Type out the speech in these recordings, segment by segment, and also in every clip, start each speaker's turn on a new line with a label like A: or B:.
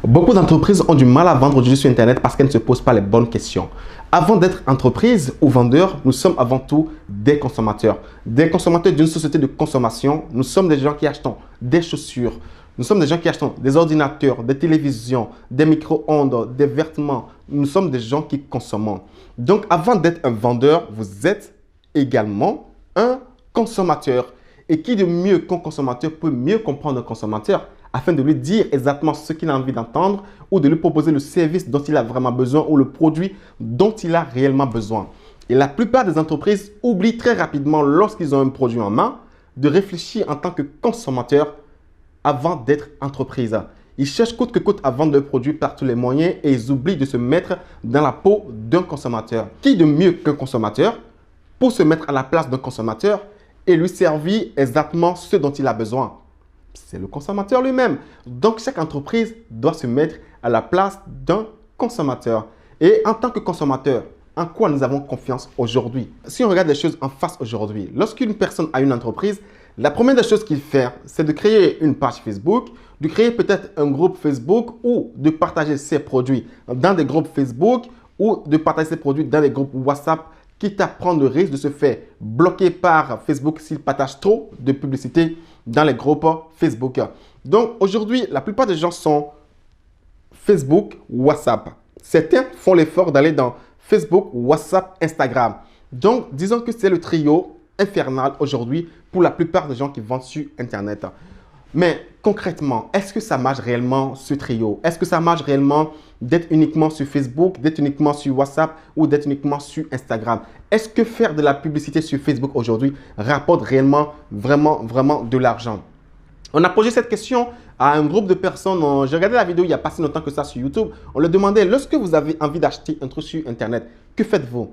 A: Beaucoup d'entreprises ont du mal à vendre aujourd'hui sur Internet parce qu'elles ne se posent pas les bonnes questions. Avant d'être entreprise ou vendeur, nous sommes avant tout des consommateurs. Des consommateurs d'une société de consommation. Nous sommes des gens qui achetons des chaussures. Nous sommes des gens qui achetons des ordinateurs, des télévisions, des micro-ondes, des vêtements. Nous sommes des gens qui consommons. Donc, avant d'être un vendeur, vous êtes également un consommateur. Et qui de mieux qu'un consommateur peut mieux comprendre un consommateur afin de lui dire exactement ce qu'il a envie d'entendre ou de lui proposer le service dont il a vraiment besoin ou le produit dont il a réellement besoin. Et la plupart des entreprises oublient très rapidement, lorsqu'ils ont un produit en main, de réfléchir en tant que consommateur avant d'être entreprise. Ils cherchent coûte que coûte à vendre leurs produits par tous les moyens et ils oublient de se mettre dans la peau d'un consommateur. Qui de mieux qu'un consommateur pour se mettre à la place d'un consommateur et lui servir exactement ce dont il a besoin? C'est le consommateur lui-même. Donc, chaque entreprise doit se mettre à la place d'un consommateur. Et en tant que consommateur, en quoi nous avons confiance aujourd'hui? Si on regarde les choses en face aujourd'hui, lorsqu'une personne a une entreprise, la première des choses qu'il fait, c'est de créer une page Facebook, de créer peut-être un groupe Facebook ou de partager ses produits dans des groupes Facebook ou de partager ses produits dans des groupes WhatsApp, quitte à prendre le risque de se faire bloquer par Facebook s'il partage trop de publicité dans les groupes Facebook. Donc aujourd'hui, la plupart des gens sont Facebook, WhatsApp. Certains font l'effort d'aller dans Facebook, WhatsApp, Instagram. Donc disons que c'est le trio infernal aujourd'hui pour la plupart des gens qui vendent sur Internet. Mais concrètement, est-ce que ça marche réellement ce trio? Est-ce que ça marche réellement d'être uniquement sur Facebook, d'être uniquement sur WhatsApp ou d'être uniquement sur Instagram? Est-ce que faire de la publicité sur Facebook aujourd'hui rapporte réellement, vraiment de l'argent? On a posé cette question à un groupe de personnes. J'ai regardé la vidéo il n'y a pas si longtemps que ça sur YouTube. On leur demandait, lorsque vous avez envie d'acheter un truc sur Internet, que faites-vous?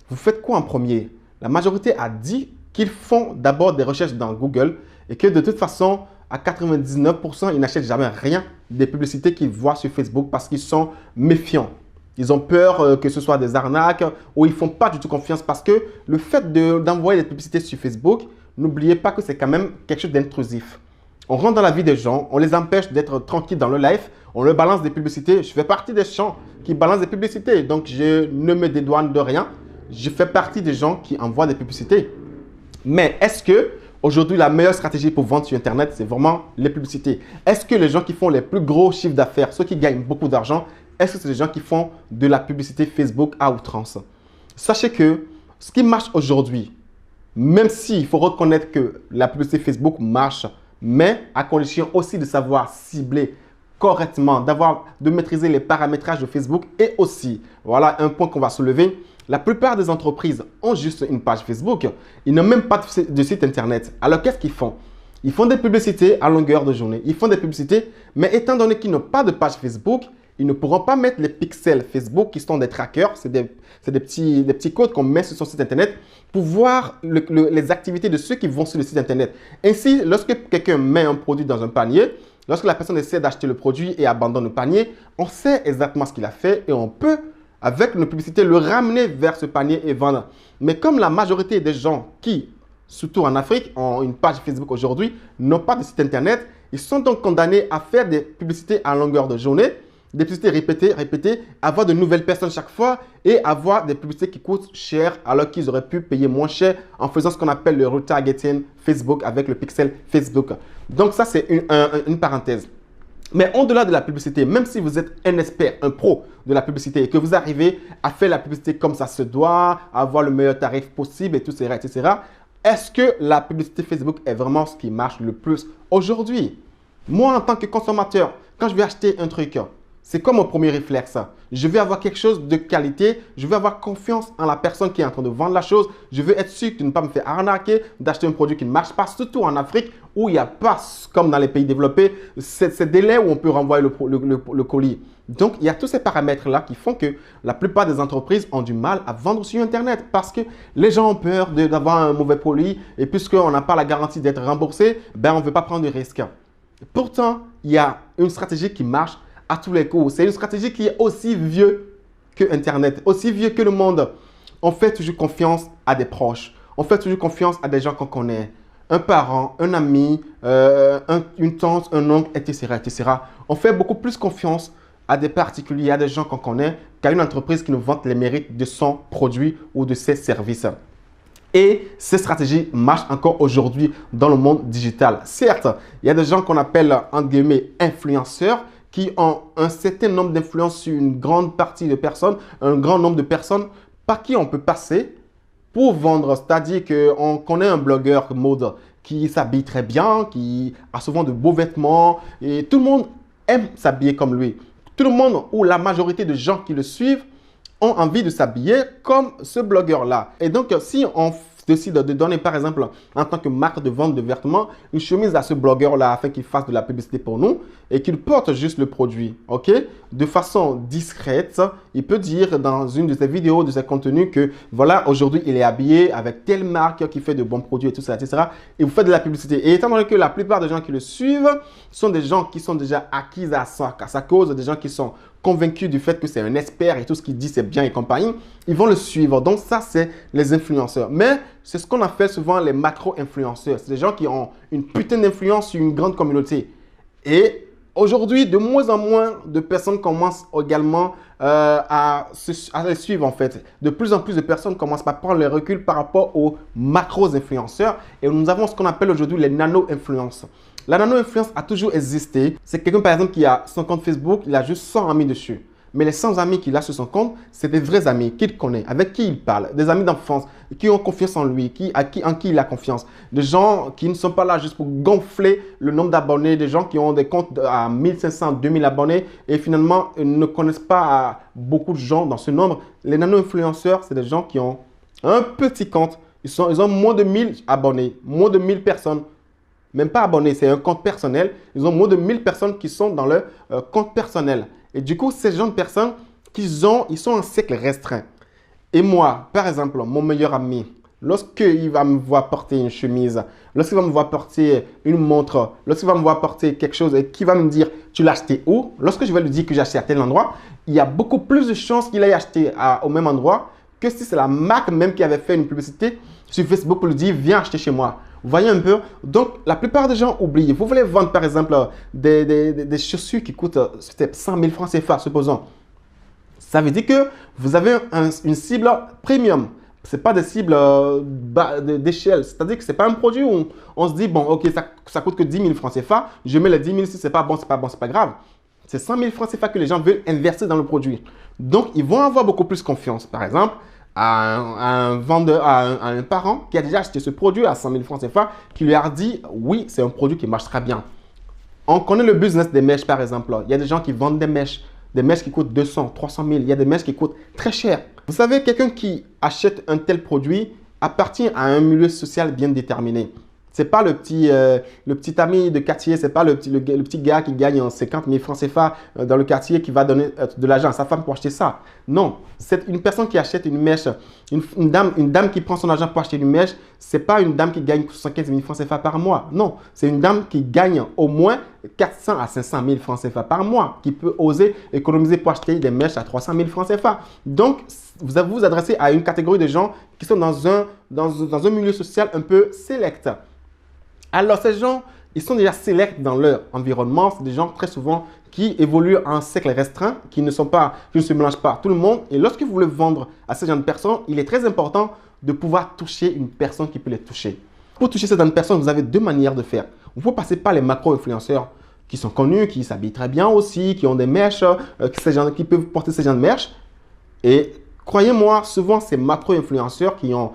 A: Vous faites quoi en premier? La majorité a dit qu'ils font d'abord des recherches dans Google et que de toute façon, à 99%, ils n'achètent jamais rien des publicités qu'ils voient sur Facebook parce qu'ils sont méfiants. Ils ont peur que ce soit des arnaques ou ils ne font pas du tout confiance parce que le fait d'envoyer des publicités sur Facebook, n'oubliez pas que c'est quand même quelque chose d'intrusif. On rentre dans la vie des gens, on les empêche d'être tranquilles dans le live, on leur balance des publicités. Je fais partie des gens qui balancent des publicités, donc je ne me dédouane de rien. Je fais partie des gens qui envoient des publicités. Mais est-ce que aujourd'hui, la meilleure stratégie pour vendre sur Internet, c'est vraiment les publicités? Est-ce que les gens qui font les plus gros chiffres d'affaires, ceux qui gagnent beaucoup d'argent, est-ce que c'est les gens qui font de la publicité Facebook à outrance? Sachez que ce qui marche aujourd'hui, même s'il faut reconnaître que la publicité Facebook marche, mais à condition aussi de savoir cibler correctement, de maîtriser les paramétrages de Facebook et aussi, voilà un point qu'on va soulever, la plupart des entreprises ont juste une page Facebook. Ils n'ont même pas de site Internet. Alors, qu'est-ce qu'ils font? Ils font des publicités à longueur de journée. Ils font des publicités, mais étant donné qu'ils n'ont pas de page Facebook, ils ne pourront pas mettre les pixels Facebook qui sont des trackers. C'est des petits codes qu'on met sur son site Internet pour voir les activités de ceux qui vont sur le site Internet. Ainsi, lorsque quelqu'un met un produit dans un panier, lorsque la personne essaie d'acheter le produit et abandonne le panier, on sait exactement ce qu'il a fait et on peut avec une publicité, le ramener vers ce panier et vendre. Mais comme la majorité des gens qui, surtout en Afrique, ont une page Facebook aujourd'hui, n'ont pas de site Internet, ils sont donc condamnés à faire des publicités à longueur de journée, des publicités répétées, avoir de nouvelles personnes chaque fois et avoir des publicités qui coûtent cher alors qu'ils auraient pu payer moins cher en faisant ce qu'on appelle le retargeting Facebook avec le pixel Facebook. Donc ça, c'est une parenthèse. Mais au-delà de la publicité, même si vous êtes un expert, un pro de la publicité et que vous arrivez à faire la publicité comme ça se doit, à avoir le meilleur tarif possible, etc., est-ce que la publicité Facebook est vraiment ce qui marche le plus aujourd'hui? Moi, en tant que consommateur, quand je vais acheter un truc, c'est comme mon premier réflexe. Je vais avoir quelque chose de qualité. Je vais avoir confiance en la personne qui est en train de vendre la chose. Je veux être sûr de ne pas me faire arnaquer, d'acheter un produit qui ne marche pas, surtout en Afrique où il n'y a pas, comme dans les pays développés, ces délais où on peut renvoyer le colis. Donc, il y a tous ces paramètres-là qui font que la plupart des entreprises ont du mal à vendre sur Internet parce que les gens ont peur d'avoir un mauvais produit et puisqu'on n'a pas la garantie d'être remboursé, ben, on ne veut pas prendre de risques. Pourtant, il y a une stratégie qui marche à tous les coups. C'est une stratégie qui est aussi vieux que Internet, aussi vieux que le monde. On fait toujours confiance à des proches. On fait toujours confiance à des gens qu'on connaît. un parent, un ami, une tante, un oncle, etc., etc. On fait beaucoup plus confiance à des particuliers, à des gens qu'on connaît, qu'à une entreprise qui nous vante les mérites de son produit ou de ses services. Et ces stratégies marchent encore aujourd'hui dans le monde digital. Certes, il y a des gens qu'on appelle, entre guillemets, influenceurs, qui ont un certain nombre d'influences sur une grande partie de personnes, un grand nombre de personnes par qui on peut passer pour vendre. C'est-à-dire qu'on connaît un blogueur mode qui s'habille très bien, qui a souvent de beaux vêtements et tout le monde aime s'habiller comme lui. Tout le monde ou la majorité de gens qui le suivent ont envie de s'habiller comme ce blogueur-là. Et donc, si on décide de donner, par exemple, en tant que marque de vente de vêtements, une chemise à ce blogueur-là afin qu'il fasse de la publicité pour nous et qu'il porte juste le produit, ok? De façon discrète, il peut dire dans une de ses vidéos, de ses contenus que voilà, aujourd'hui, il est habillé avec telle marque qui fait de bons produits et tout ça, etc. Et vous faites de la publicité. Et étant donné que la plupart des gens qui le suivent sont des gens qui sont déjà acquis à sa cause, des gens qui sont convaincus du fait que c'est un expert et tout ce qu'il dit c'est bien et compagnie, ils vont le suivre. Donc ça, c'est les influenceurs. Mais c'est ce qu'on appelle souvent les macro-influenceurs. C'est des gens qui ont une putain d'influence sur une grande communauté. Et aujourd'hui, de moins en moins de personnes commencent également à les suivre en fait. De plus en plus de personnes commencent à prendre le recul par rapport aux macro-influenceurs. Et nous avons ce qu'on appelle aujourd'hui les nano-influences. La nano-influence a toujours existé. C'est quelqu'un, par exemple, qui a son compte Facebook, il a juste 100 amis dessus. Mais les 100 amis qu'il a sur son compte, c'est des vrais amis qu'il connaît, avec qui il parle, des amis d'enfance, qui ont confiance en lui, en qui il a confiance. Des gens qui ne sont pas là juste pour gonfler le nombre d'abonnés, des gens qui ont des comptes à 1500, 2000 abonnés et finalement ne connaissent pas beaucoup de gens dans ce nombre. Les nano-influenceurs, c'est des gens qui ont un petit compte. Ils ont moins de 1000 abonnés, moins de 1000 personnes. Même pas abonnés, c'est un compte personnel. Ils ont moins de 1000 personnes qui sont dans leur compte personnel. Et du coup, ces gens de personnes, ils sont en cercle restreint. Et moi, par exemple, mon meilleur ami, lorsqu'il va me voir porter une chemise, lorsqu'il va me voir porter une montre, lorsqu'il va me voir porter quelque chose et qu'il va me dire « tu l'as acheté où ?» Lorsque je vais lui dire que j'ai acheté à tel endroit, il y a beaucoup plus de chances qu'il aille acheter au même endroit que si c'est la marque même qui avait fait une publicité sur Facebook pour lui dire « viens acheter chez moi ». Vous voyez un peu? Donc, la plupart des gens oublient. Vous voulez vendre, par exemple, des chaussures qui coûtent 100 000 francs CFA, supposons. Ça veut dire que vous avez une cible premium. Ce n'est pas des cibles d'échelle. C'est-à-dire que ce n'est pas un produit où on se dit, bon, ok, ça coûte que 10 000 francs CFA. Je mets les 10 000 si ce n'est pas bon, c'est pas bon, c'est pas grave. C'est 100 000 francs CFA que les gens veulent investir dans le produit. Donc, ils vont avoir beaucoup plus confiance. Par exemple, à un vendeur, à un parent qui a déjà acheté ce produit à 100 000 francs CFA, qui lui a dit oui, c'est un produit qui marche très bien. On connaît le business des mèches, par exemple. Il y a des gens qui vendent des mèches qui coûtent 200, 300 000. Il y a des mèches qui coûtent très cher. Vous savez, quelqu'un qui achète un tel produit appartient à un milieu social bien déterminé. Ce n'est pas le petit ami de quartier, ce n'est pas le petit gars qui gagne 50 000 francs CFA dans le quartier qui va donner de l'argent à sa femme pour acheter ça. Non, c'est une personne qui achète une mèche, une dame qui prend son argent pour acheter une mèche, ce n'est pas une dame qui gagne 75 000 francs CFA par mois. Non, c'est une dame qui gagne au moins 400 à 500 000 francs CFA par mois, qui peut oser économiser pour acheter des mèches à 300 000 francs CFA. Donc, vous vous adressez à une catégorie de gens qui sont dans un milieu social un peu select. Alors, ces gens, ils sont déjà sélects dans leur environnement. C'est des gens très souvent qui évoluent en cercle restreint, qui ne se mélangent pas à tout le monde. Et lorsque vous voulez vendre à ces gens de personnes, il est très important de pouvoir toucher une personne qui peut les toucher. Pour toucher cette personne, vous avez deux manières de faire. Vous pouvez passer par les macro-influenceurs qui sont connus, qui s'habillent très bien aussi, qui ont des mèches, qui peuvent porter ces gens de mèches. Et croyez-moi, souvent, ces macro-influenceurs qui ont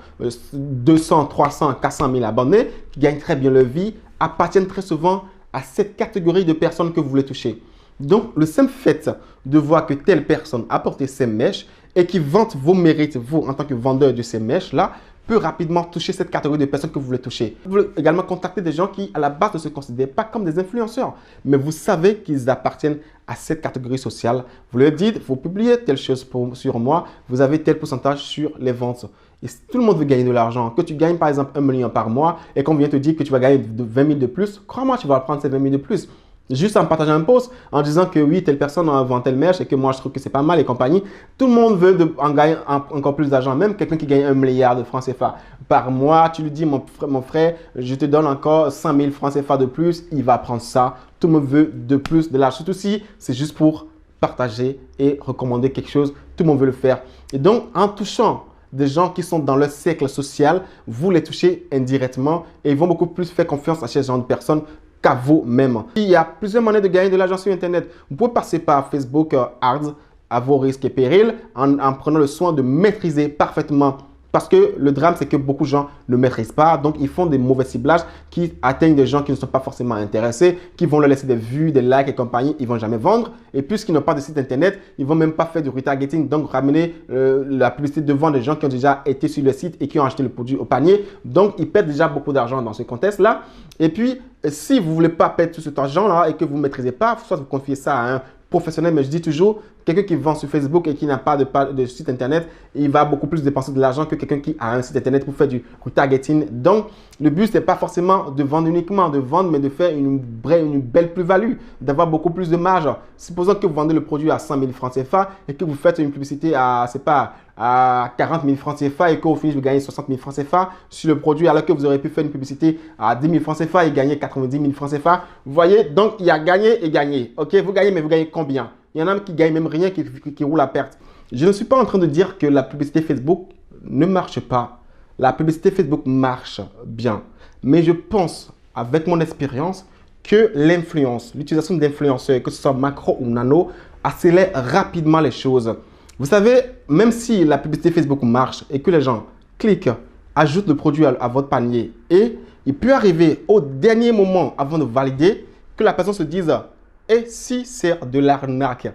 A: 200, 300, 400 000 abonnés, qui gagnent très bien leur vie, appartiennent très souvent à cette catégorie de personnes que vous voulez toucher. Donc, le simple fait de voir que telle personne a porté ces mèches et qui vante vos mérites, vous, en tant que vendeur de ces mèches-là, peut rapidement toucher cette catégorie de personnes que vous voulez toucher. Vous voulez également contacter des gens qui, à la base, ne se considèrent pas comme des influenceurs, mais vous savez qu'ils appartiennent à cette catégorie sociale. Vous leur dites, vous publiez telle chose sur moi, vous avez tel pourcentage sur les ventes. Et tout le monde veut gagner de l'argent. Que tu gagnes par exemple 1 million par mois et qu'on vient te dire que tu vas gagner 20 000 de plus, crois-moi, tu vas prendre ces 20 000 de plus. Juste en partageant un post, en disant que oui, telle personne vend telle mèche et que moi je trouve que c'est pas mal et compagnie. Tout le monde veut en gagner encore plus d'argent. Même quelqu'un qui gagne 1 milliard de francs CFA par mois, tu lui dis, mon frère, je te donne encore 100 000 francs CFA de plus, il va prendre ça. Tout le monde veut de plus de l'argent. Surtout si c'est juste pour partager et recommander quelque chose, tout le monde veut le faire. Et donc, en touchant des gens qui sont dans leur cercle social, vous les touchez indirectement et ils vont beaucoup plus faire confiance à ce genre de personnes qu'à vous-même. Il y a plusieurs moyens de gagner de l'argent sur Internet. Vous pouvez passer par Facebook Ads à vos risques et périls en prenant le soin de maîtriser parfaitement. Parce que le drame, c'est que beaucoup de gens ne maîtrisent pas. Donc, ils font des mauvais ciblages qui atteignent des gens qui ne sont pas forcément intéressés, qui vont leur laisser des vues, des likes et compagnie. Ils ne vont jamais vendre. Et puisqu'ils n'ont pas de site Internet, ils ne vont même pas faire du retargeting. Donc, ramener la publicité devant des gens qui ont déjà été sur le site et qui ont acheté le produit au panier. Donc, ils perdent déjà beaucoup d'argent dans ce contexte-là. Et puis, si vous ne voulez pas perdre tout cet argent-là et que vous ne maîtrisez pas, soit vous confiez ça à un professionnel, mais je dis toujours, quelqu'un qui vend sur Facebook et qui n'a pas de site Internet, il va beaucoup plus dépenser de l'argent que quelqu'un qui a un site Internet pour faire du retargeting. Donc, le but, ce n'est pas forcément de vendre uniquement, de vendre, mais de faire une belle plus-value, d'avoir beaucoup plus de marge. Supposons que vous vendez le produit à 100 000 francs CFA et que vous faites une publicité à, c'est pas, à 40 000 francs CFA et qu'au final, vous gagnez 60 000 francs CFA sur le produit, alors que vous aurez pu faire une publicité à 10 000 francs CFA et gagner 90 000 francs CFA. Vous voyez, donc il y a gagné et gagné. Ok, vous gagnez, mais vous gagnez combien? Il y en a qui gagnent même rien, qui roulent à perte. Je ne suis pas en train de dire que la publicité Facebook ne marche pas. La publicité Facebook marche bien. Mais je pense, avec mon expérience, que l'influence, l'utilisation d'influenceurs, que ce soit macro ou nano, accélère rapidement les choses. Vous savez, même si la publicité Facebook marche et que les gens cliquent, ajoutent le produit à votre panier et il peut arriver au dernier moment avant de valider que la personne se dise « Et si c'est de l'arnaque ?»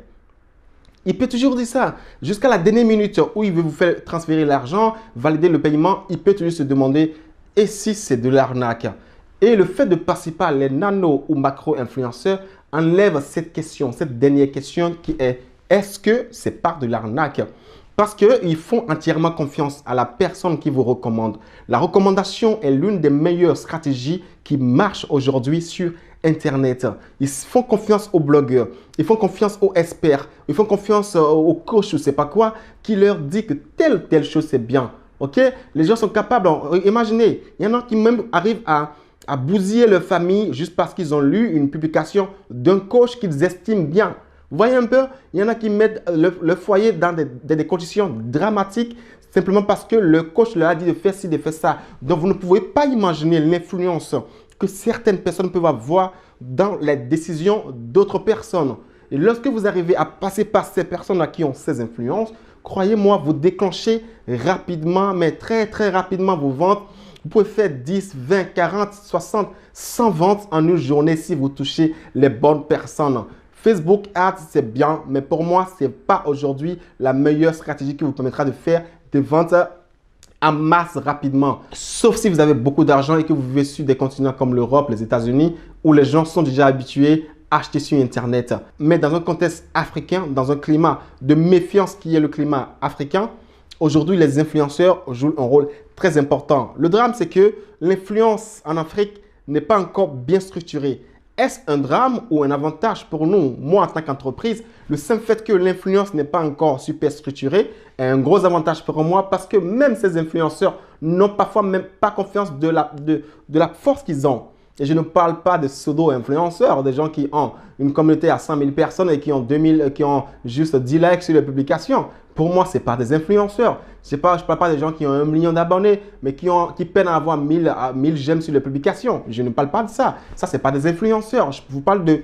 A: Il peut toujours dire ça. Jusqu'à la dernière minute où il veut vous faire transférer l'argent, valider le paiement, il peut toujours se demander « Et si c'est de l'arnaque ?» Et le fait de passer par les nano ou macro-influenceurs enlève cette question, cette dernière question qui est est-ce que c'est pas de l'arnaque? Parce qu'ils font entièrement confiance à la personne qui vous recommande. La recommandation est l'une des meilleures stratégies qui marchent aujourd'hui sur Internet. Ils font confiance aux blogueurs, ils font confiance aux experts, ils font confiance aux coachs, je ne sais pas quoi, qui leur dit que telle chose c'est bien. Ok? Les gens sont capables, imaginez, il y en a qui même arrivent à bousiller leur famille juste parce qu'ils ont lu une publication d'un coach qu'ils estiment bien. Vous voyez un peu, il y en a qui mettent le foyer dans des conditions dramatiques simplement parce que le coach leur a dit de faire ci, de faire ça. Donc, vous ne pouvez pas imaginer l'influence que certaines personnes peuvent avoir dans les décisions d'autres personnes. Et lorsque vous arrivez à passer par ces personnes-là qui ont ces influences, croyez-moi, vous déclenchez rapidement, mais très rapidement vos ventes. Vous pouvez faire 10, 20, 40, 60, 100 ventes en une journée si vous touchez les bonnes personnes. Facebook Ads, c'est bien, mais pour moi, ce n'est pas aujourd'hui la meilleure stratégie qui vous permettra de faire des ventes en masse rapidement. Sauf si vous avez beaucoup d'argent et que vous vivez sur des continents comme l'Europe, les États-Unis, où les gens sont déjà habitués à acheter sur Internet. Mais dans un contexte africain, dans un climat de méfiance qui est le climat africain, aujourd'hui, les influenceurs jouent un rôle très important. Le drame, c'est que l'influence en Afrique n'est pas encore bien structurée. Est-ce un drame ou un avantage pour nous? Moi, en tant qu'entreprise, le simple fait que l'influence n'est pas encore super structurée est un gros avantage pour moi parce que même ces influenceurs n'ont parfois même pas confiance de la force qu'ils ont. Et je ne parle pas de pseudo-influenceurs, des gens qui ont une communauté à 100 000 personnes et qui ont juste 10 likes sur les publications. Pour moi, ce n'est pas des influenceurs. Je ne parle pas des gens qui ont 1 million d'abonnés, mais qui peinent à avoir 1000 j'aime sur les publications. Je ne parle pas de ça. Ça, ce n'est pas des influenceurs. Je vous parle de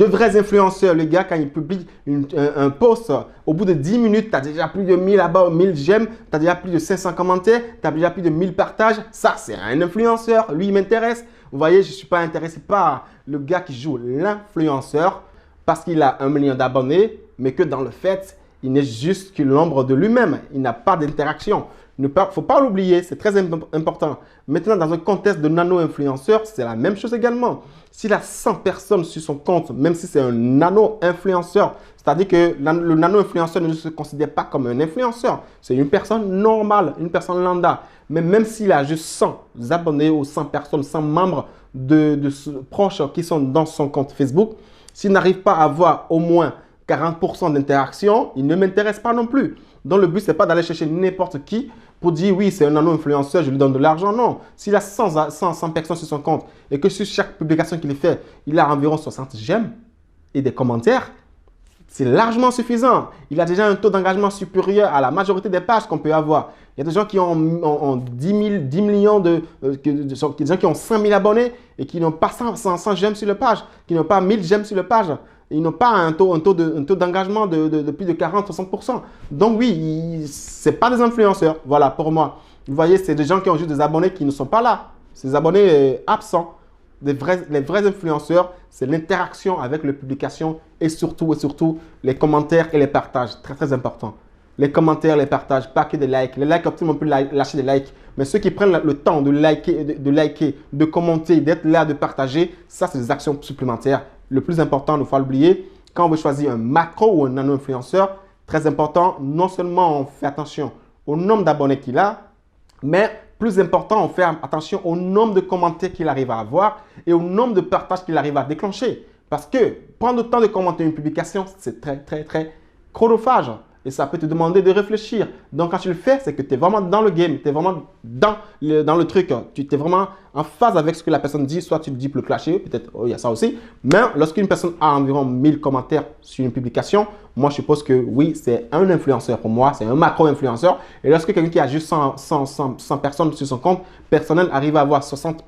A: vrais influenceurs. Le gars, quand il publie un post, au bout de 10 minutes, tu as déjà plus de 1000 abonnés, 1000 j'aime, tu as déjà plus de 500 commentaires, tu as déjà plus de 1000 partages. Ça, c'est un influenceur. Lui, il m'intéresse. Vous voyez, je ne suis pas intéressé par le gars qui joue l'influenceur parce qu'il a 1 million d'abonnés, mais que dans le fait, il n'est juste que l'ombre de lui-même. Il n'a pas d'interaction. Il ne faut pas l'oublier, c'est très important. Maintenant, dans un contexte de nano-influenceur, c'est la même chose également. S'il a 100 personnes sur son compte, même si c'est un nano-influenceur, c'est-à-dire que le nano-influenceur ne se considère pas comme un influenceur. C'est une personne normale, une personne lambda. Mais même s'il a juste 100 abonnés ou 100 personnes, 100 membres proches qui sont dans son compte Facebook, S'il n'arrive pas à avoir au moins 40% d'interaction, il ne m'intéresse pas non plus. Donc, le but, ce n'est pas d'aller chercher n'importe qui pour dire oui, c'est un nano-influenceur, je lui donne de l'argent. Non. S'il a 100 personnes sur son compte et que sur chaque publication qu'il fait, il a environ 60 j'aime et des commentaires, c'est largement suffisant. Il a déjà un taux d'engagement supérieur à la majorité des pages qu'on peut avoir. Il y a des gens qui ont 10 millions des gens qui ont 5 000 abonnés et qui n'ont pas 100 j'aime sur la page, qui n'ont pas 1000 j'aime sur la page. Ils n'ont pas un taux d'engagement de plus de 40-60%. Donc oui, ce n'est pas des influenceurs. Voilà, pour moi. Vous voyez, c'est des gens qui ont juste des abonnés qui ne sont pas là. Ces abonnés absents. Les vrais influenceurs, c'est l'interaction avec les publications et surtout les commentaires et les partages. Très, très important. Les commentaires, les partages, pas que des likes. Les likes, on peut lâcher des likes. Mais ceux qui prennent le temps de liker, de commenter, d'être là, de partager, ça, c'est des actions supplémentaires. Le plus important, il ne faut pas l'oublier, quand on veut choisir un macro ou un nano-influenceur, très important, non seulement on fait attention au nombre d'abonnés qu'il a, mais plus important, on fait attention au nombre de commentaires qu'il arrive à avoir et au nombre de partages qu'il arrive à déclencher. Parce que prendre le temps de commenter une publication, c'est très, très, très chronophage. Et ça peut te demander de réfléchir. Donc, quand tu le fais, c'est que tu es vraiment dans le game, tu es vraiment dans le truc. Tu es vraiment en phase avec ce que la personne dit. Soit tu le dis pour le clasher, peut-être il y a ça aussi. Mais lorsqu'une personne a environ 1000 commentaires sur une publication, moi, je suppose que oui, c'est un influenceur pour moi, c'est un macro-influenceur. Et lorsque quelqu'un qui a juste 100 personnes sur son compte personnel arrive à avoir 60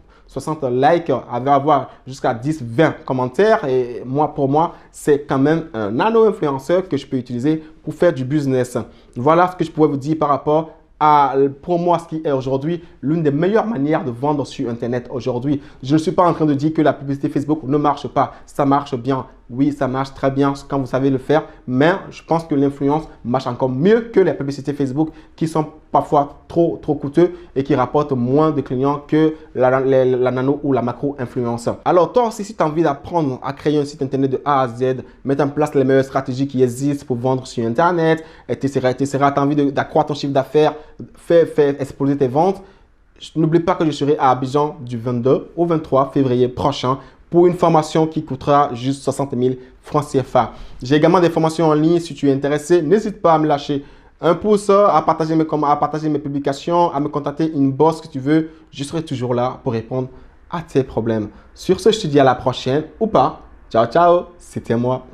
A: likes, avoir jusqu'à 10-20 commentaires. Et pour moi, c'est quand même un nano-influenceur que je peux utiliser pour faire du business. Voilà ce que je pourrais vous dire par rapport à, pour moi, ce qui est aujourd'hui l'une des meilleures manières de vendre sur Internet aujourd'hui. Je ne suis pas en train de dire que la publicité Facebook ne marche pas. Ça marche bien. Oui, ça marche très bien quand vous savez le faire. Mais je pense que l'influence marche encore mieux que les publicités Facebook qui sont parfois trop coûteux et qui rapportent moins de clients que la nano ou la macro influence. Alors toi aussi, si tu as envie d'apprendre à créer un site Internet de A à Z, mettre en place les meilleures stratégies qui existent pour vendre sur Internet, etc., tu as envie d'accroître ton chiffre d'affaires, faire exploser tes ventes, n'oublie pas que je serai à Abidjan du 22 au 23 février prochain pour une formation qui coûtera juste 60 000 francs CFA. J'ai également des formations en ligne. Si tu es intéressé, n'hésite pas à me lâcher un pouce, à partager mes publications, à me contacter inbox que tu veux. Je serai toujours là pour répondre à tes problèmes. Sur ce, je te dis à la prochaine ou pas. Ciao, ciao. C'était moi.